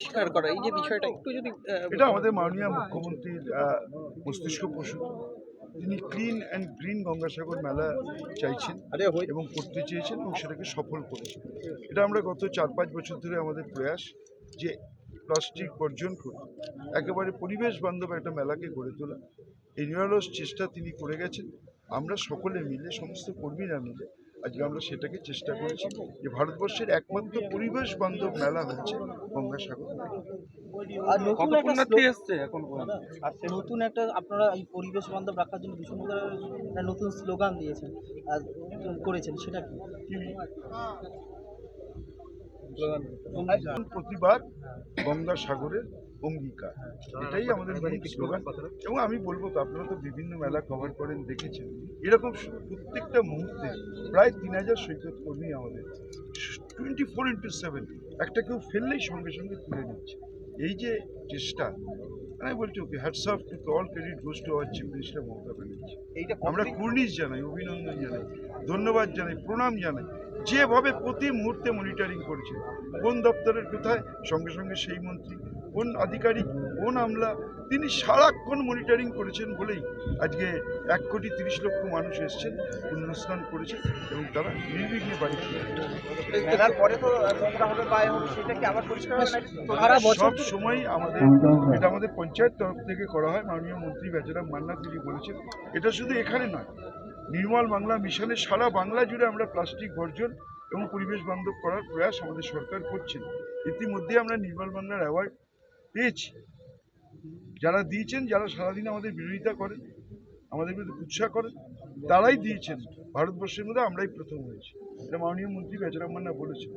স্বীকার করা এই যে বিষয়টা একটু যদি এটা আমাদের মাননীয় মুখ্যমন্ত্রীর মস্তিষ্ক প্রসূত। তিনি ক্লিন অ্যান্ড গ্রিন গঙ্গাসাগর মেলা চাইছেন এবং করতে চেয়েছেন এবং সেটাকে সফল করেছেন। এটা আমরা গত 4-5 বছর ধরে আমাদের প্রয়াস যে প্লাস্টিক বর্জন করে একেবারে পরিবেশ বান্ধব একটা মেলাকে গড়ে তোলা। এই নিরলস চেষ্টা তিনি করে গেছেন। আমরা সকলে মিলে, সমস্ত কর্মীরা মিলে আজকে আমরা সেটাকে চেষ্টা করেছি যে ভারতবর্ষের একমাত্র পরিবেশ বান্ধব মেলা হচ্ছে গঙ্গাসাগর মেলা। আর নতুন একটা পুণ্যার্থী এসছে এখন নতুন একটা আপনারা এই পরিবেশ বান্ধব রাখার জন্য দূষণমুক্ত একটা নতুন স্লোগান দিয়েছেন আর করেছেন সেটা কি? প্রতিবার গঙ্গাসাগরের অঙ্গীকার, এটাই আমাদের মেইন স্লোগান। এবং আমি বলবো তো, আপনারা তো বিভিন্ন মেলা কভার করেন, দেখেছেন এরকম প্রত্যেকটা মুহূর্তে প্রায় 3000 সৈকত কর্মী আমাদের 24/7 একটা কেউ ফেললেই সঙ্গে সঙ্গে তুলে নিচ্ছে। এই যে চেষ্টা, আমি বলছি ওকে hats off to all, credit goes to our chief minister Mamata Banerjee. আমরা কুর্নিশ জানাই, অভিনন্দন জানাই, ধন্যবাদ জানাই, প্রণাম জানাই। যেভাবে প্রতি মুহূর্তে মনিটরিং করেছে, কোন দপ্তরের কোথায় সঙ্গে সঙ্গে সেই মন্ত্রী, কোন আধিকারিক, কোন আমলা, তিনি সারাক্ষণ মনিটরিং করেছেন বলেই আজকে 1,30,00,000 মানুষ এসছেন, পুণ্যস্নান করেছেন এবং তারা নির্বিঘ্নে বাড়ি ফিরে মেলার পরে তো নোংরা হবে বা সেটা কি আবার পরিষ্কার হবে না? সব সময় আমাদের এটা আমাদের পঞ্চায়েত তরফ থেকে করা হয়। মাননীয় মন্ত্রী বেচারাম মান্না তিনি বলেছেন এটা শুধু এখানে নয়, নির্মল বাংলা মিশনে সারা বাংলা জুড়ে আমরা প্লাস্টিক বর্জন এবং পরিবেশ বান্ধব করার প্রয়াস আমাদের সরকার করছেন। ইতিমধ্যে আমরা নির্মল বাংলার অ্যাওয়ার্ড পেয়েছি। যারা দিয়েছেন, যারা সারাদিন আমাদের বিরোধিতা করেন, আমাদের বিরুদ্ধে উৎসাহ করেন, তারাই দিয়েছেন। ভারতবর্ষের মধ্যে আমরাই প্রথম হয়েছি, এটা মাননীয় মন্ত্রী বেচারাম মান্না বলেছেন।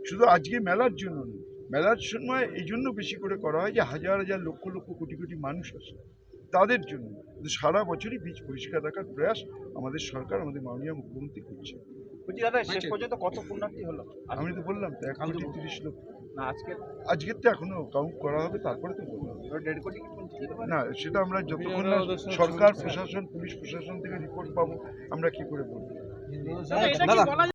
শুধু আজকে মেলার জন্য নয়, মেলার সময় এই জন্য বেশি করে করা হয় যে হাজার হাজার লক্ষ লক্ষ কোটি কোটি মানুষ আসে তাদের জন্য, কিন্তু সারা বছরই বীজ পরিষ্কার রাখার প্রয়াস আমাদের সরকার, আমাদের মাননীয় মুখ্যমন্ত্রী করছে। দাদা শেষ পর্যন্ত কত পুণ্যার্থী হলো? আমি তো বললাম তো 1,30,00,000। না আজকের তো এখনো কাউন্ট করা হবে, তারপরে তো বলবো। 1.5 কোটি না, সেটা আমরা যতক্ষণ না সরকার প্রশাসন, পুলিশ প্রশাসন থেকে রিপোর্ট পাবো আমরা কি করে বলবো।